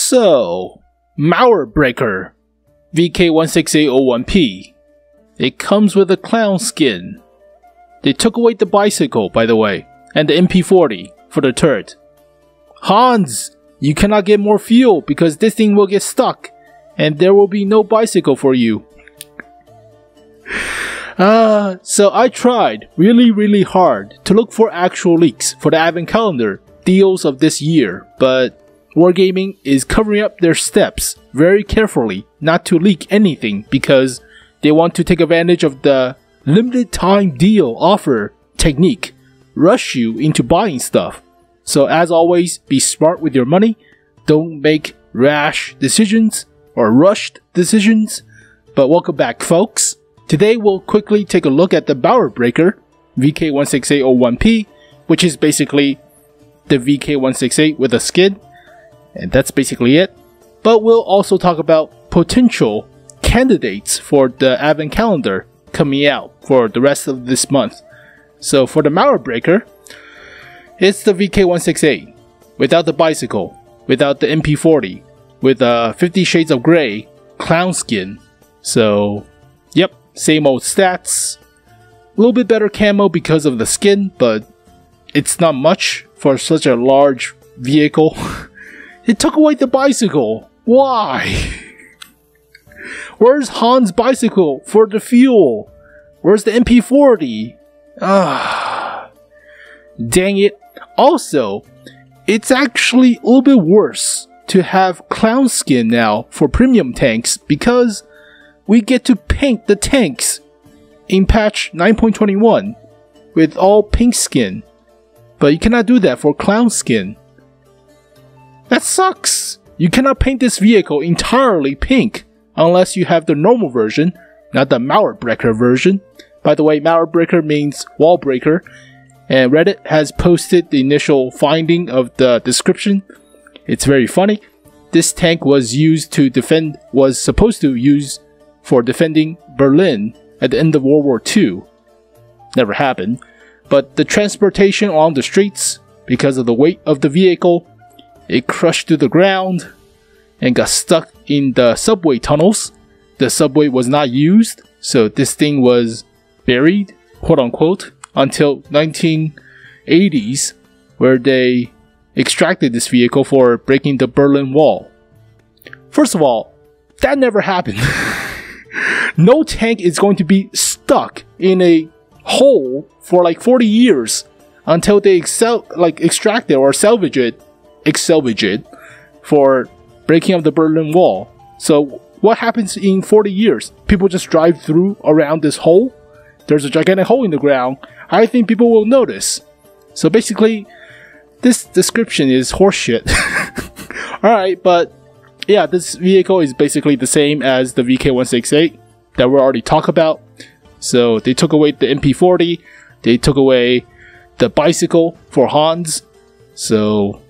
So, Mauerbrecher VK16801P. It comes with a clown skin. They took away the bicycle, by the way, and the MP40 for the turret. Hans, you cannot get more fuel because this thing will get stuck, and there will be no bicycle for you. So I tried really hard to look for actual leaks for the advent calendar deals of this year, but Wargaming is covering up their steps very carefully not to leak anything because they want to take advantage of the limited time deal offer technique, rush you into buying stuff. So as always, be smart with your money, don't make rash decisions or rushed decisions. But welcome back, folks. Today we'll quickly take a look at the Mauerbrecher VK16801P, which is basically the VK168 with a skin, and that's basically it. But we'll also talk about potential candidates for the advent calendar coming out for the rest of this month. So for the Mauerbrecher, it's the VK168 without the bicycle, without the MP40, with 50 Shades of Grey clown skin. So yep, same old stats, a little bit better camo because of the skin, but it's not much for such a large vehicle. It took away the bicycle. Why? Where's Han's bicycle for the fuel? Where's the MP40? Dang it. Also, it's actually a little bit worse to have clown skin now for premium tanks because we get to paint the tanks in patch 9.21 with all pink skin, but you cannot do that for clown skin. That sucks! You cannot paint this vehicle entirely pink unless you have the normal version, not the Mauerbrecher version. By the way, Mauerbrecher means wall breaker, and Reddit has posted the initial finding of the description. It's very funny. This tank was supposed to use for defending Berlin at the end of World War II. Never happened. But the transportation along the streets, because of the weight of the vehicle, it crushed to the ground and got stuck in the subway tunnels. The subway was not used, so this thing was buried, quote unquote, until 1980s, where they extracted this vehicle for breaking the Berlin Wall. First of all, that never happened. No tank is going to be stuck in a hole for like 40 years until they extract it or salvage it for breaking up the Berlin Wall. So what happens in 40 years? People just drive through around this hole? There's a gigantic hole in the ground. I think people will notice. So basically, this description is horseshit. Alright, but yeah, this vehicle is basically the same as the VK168 that we already talked about. So they took away the MP40, they took away the bicycle for Hans. So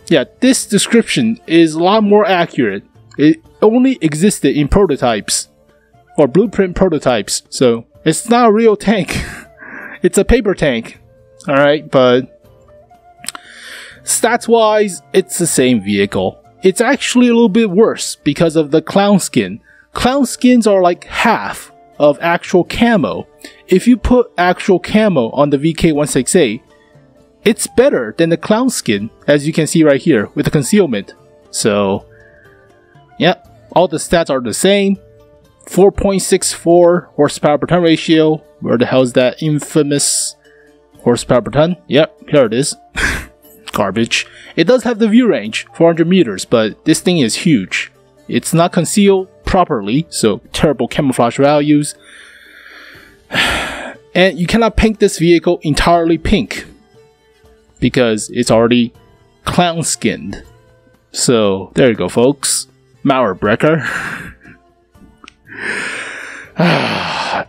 yeah, this description is a lot more accurate. It only existed in prototypes or blueprint prototypes, so it's not a real tank. It's a paper tank. Alright, but stats wise, it's the same vehicle. It's actually a little bit worse because of the clown skin. Clown skins are like half of actual camo. If you put actual camo on the VK168, it's better than the clown skin, as you can see right here with the concealment. So yeah, all the stats are the same. 4.64 horsepower per ton ratio. Where the hell is that infamous horsepower per ton? Yep, here it is. Garbage. It does have the view range, 400 meters, but this thing is huge. It's not concealed properly, so terrible camouflage values. And you cannot paint this vehicle entirely pink because it's already clown skinned. So there you go, folks. Mauerbrecher.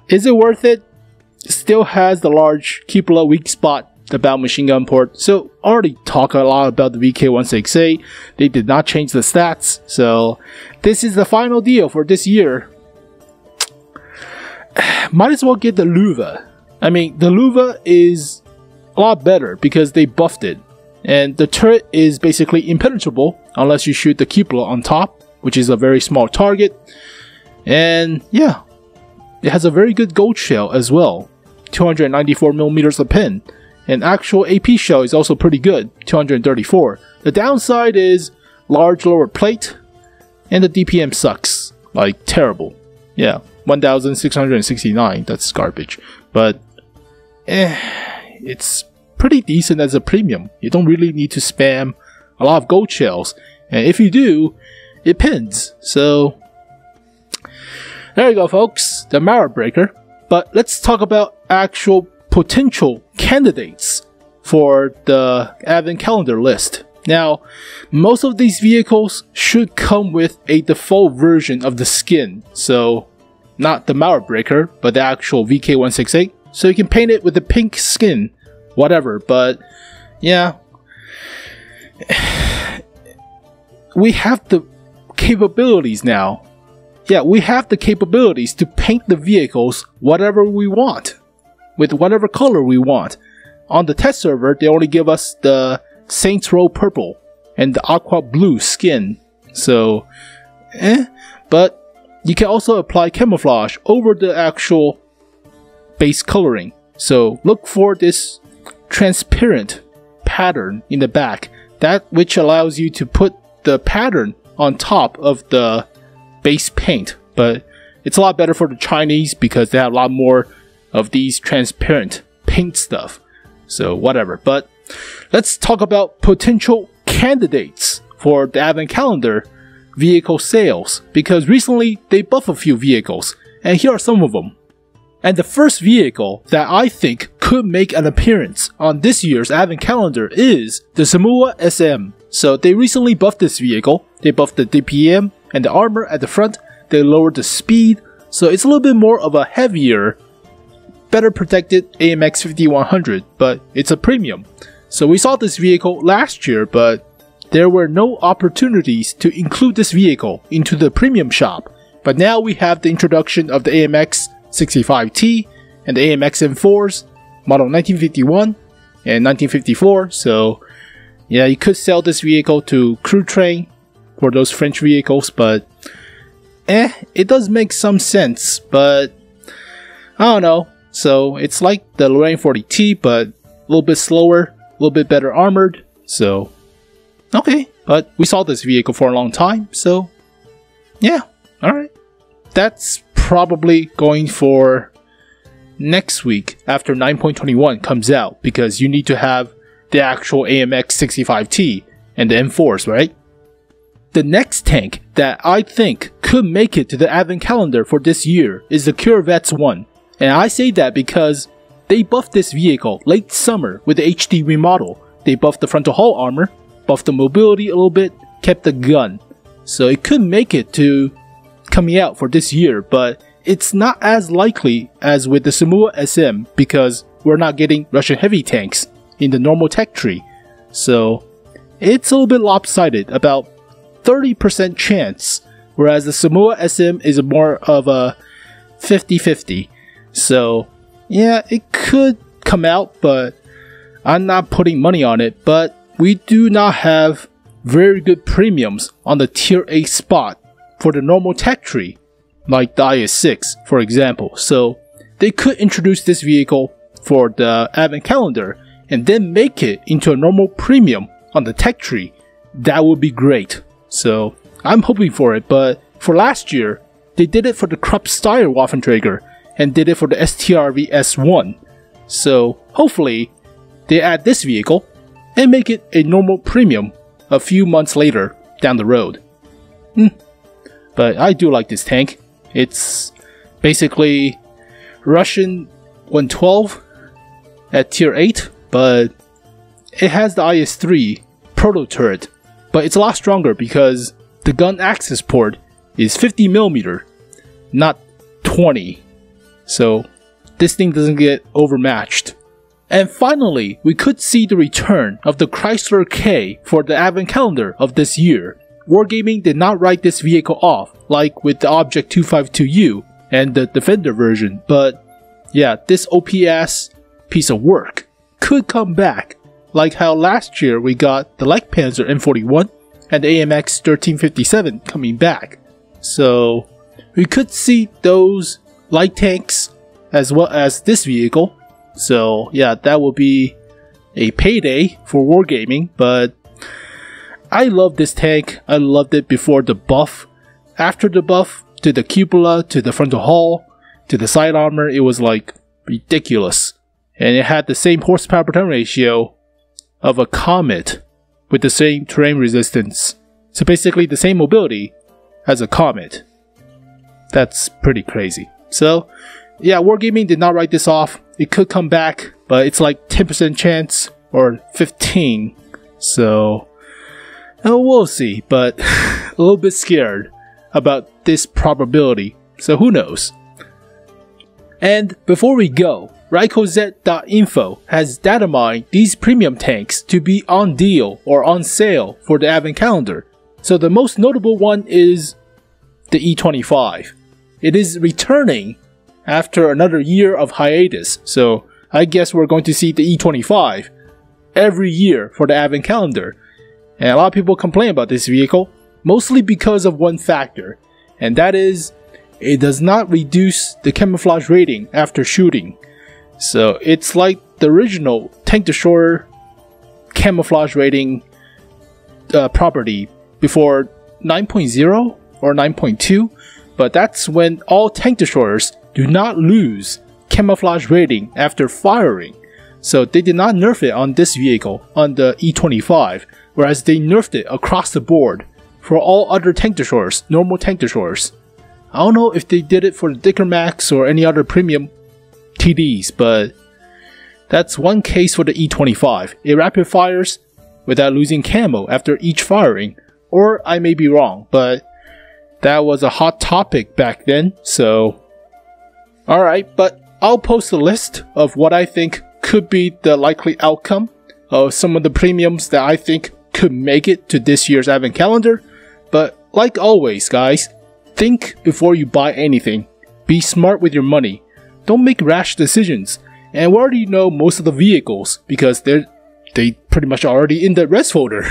Is it worth it? Still has the large cupola weak spot about machine gun port. So already talk a lot about the VK168. They did not change the stats. So this is the final deal for this year. Might as well get the Luva. I mean, the Luva is a lot better because they buffed it. And the turret is basically impenetrable unless you shoot the cupola on top, which is a very small target. And yeah, it has a very good gold shell as well, 294mm of pin. And actual AP shell is also pretty good, 234. The downside is large lower plate, and the DPM sucks, like terrible. Yeah, 1669, that's garbage. But it's pretty decent as a premium. You don't really need to spam a lot of gold shells, and if you do, it pins. So there you go, folks, the Mauerbrecher. But let's talk about actual potential candidates for the advent calendar list. Now, most of these vehicles should come with a default version of the skin, so not the Mauerbrecher, but the actual VK168. So you can paint it with the pink skin, whatever. But yeah, we have the capabilities now. Yeah, we have the capabilities to paint the vehicles whatever we want, with whatever color we want. On the test server, they only give us the Saints Row purple and the aqua blue skin. So, but you can also apply camouflage over the actual base coloring. So look for this transparent pattern in the back, that which allows you to put the pattern on top of the base paint. But it's a lot better for the Chinese because they have a lot more of these transparent paint stuff. So whatever. But let's talk about potential candidates for the advent calendar vehicle sales, because recently they buffed a few vehicles, and here are some of them. And the first vehicle that I think could make an appearance on this year's advent calendar is the Samoa SM. So they recently buffed this vehicle. They buffed the DPM and the armor at the front. They lowered the speed, so it's a little bit more of a heavier, better protected AMX 5100, but it's a premium. So we saw this vehicle last year, but there were no opportunities to include this vehicle into the premium shop. But now we have the introduction of the AMX 65T and the AMX M4s, model 1951 and 1954. So yeah, you could sell this vehicle to crew train for those French vehicles, but it does make some sense, but I don't know. So it's like the Lorraine 40T, but a little bit slower, a little bit better armored. So okay, but we saw this vehicle for a long time, so yeah, alright. That's probably going for next week after 9.21 comes out, because you need to have the actual AMX 65T and the M4s, right? The next tank that I think could make it to the advent calendar for this year is the Corvettes 1. And I say that because they buffed this vehicle late summer with the HD remodel. They buffed the frontal hull armor, buffed the mobility a little bit, kept the gun. So it could make it to coming out for this year, but it's not as likely as with the Samoa SM because we're not getting Russian heavy tanks in the normal tech tree. So it's a little bit lopsided, about 30% chance, whereas the Samoa SM is more of a 50-50. So yeah, it could come out, but I'm not putting money on it. But we do not have very good premiums on the tier 8 spot for the normal tech tree, like the IS-6 for example. So they could introduce this vehicle for the advent calendar and then make it into a normal premium on the tech tree. That would be great. So I'm hoping for it. But for last year, they did it for the Krupp-Steyr Waffenträger and did it for the STRV S1. So hopefully they add this vehicle and make it a normal premium a few months later down the road. But I do like this tank. It's basically Russian 112 at tier 8, but it has the IS-3 proto turret, but it's a lot stronger because the gun access port is 50mm, not 20. So this thing doesn't get overmatched. And finally, we could see the return of the Chrysler K for the advent calendar of this year. Wargaming did not write this vehicle off, like with the Object 252U and the Defender version, but yeah, this OP-ass piece of work could come back like how last year we got the Light Panzer M41 and the AMX 1357 coming back. So we could see those light tanks as well as this vehicle. So yeah, that will be a payday for wargaming, but I love this tank. I loved it before the buff. After the buff, to the cupola, to the frontal hull, to the side armor, it was like ridiculous. And it had the same horsepower per ton ratio of a Comet with the same terrain resistance. So basically the same mobility as a Comet. That's pretty crazy. So yeah, wargaming did not write this off. It could come back, but it's like 10% chance or 15. So we'll see, but a little bit scared about this probability. So who knows? And before we go, RycoZ.info has data mined these premium tanks to be on deal or on sale for the advent calendar. So the most notable one is the E25. It is returning after another year of hiatus, so I guess we're going to see the E25 every year for the advent calendar. And a lot of people complain about this vehicle, mostly because of one factor, and that is it does not reduce the camouflage rating after shooting. So it's like the original tank destroyer camouflage rating property before 9.0 or 9.2, but that's when all tank destroyers do not lose camouflage rating after firing. So they did not nerf it on this vehicle, on the E25, whereas they nerfed it across the board for all other tank destroyers, normal tank destroyers. I don't know if they did it for the Dicker Max or any other premium TDs, but that's one case for the E25. It rapid fires without losing camo after each firing, or I may be wrong, but that was a hot topic back then, so alright, but I'll post a list of what I think could be the likely outcome of some of the premiums that I think could make it to this year's advent calendar. But like always, guys, think before you buy anything. Be smart with your money. Don't make rash decisions. And we already know most of the vehicles because they pretty much already in the res folder.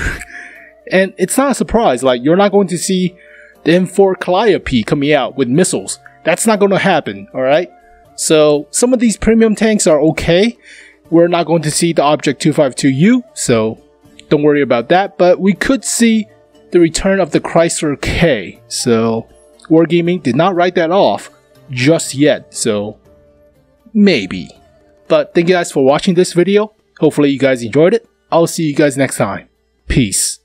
And it's not a surprise, like you're not going to see the M4 Calliope coming out with missiles. That's not going to happen, alright? So some of these premium tanks are okay. We're not going to see the Object 252U, so don't worry about that. But we could see the return of the Chrysler K. So wargaming did not write that off just yet, so maybe. But thank you guys for watching this video. Hopefully you guys enjoyed it. I'll see you guys next time. Peace.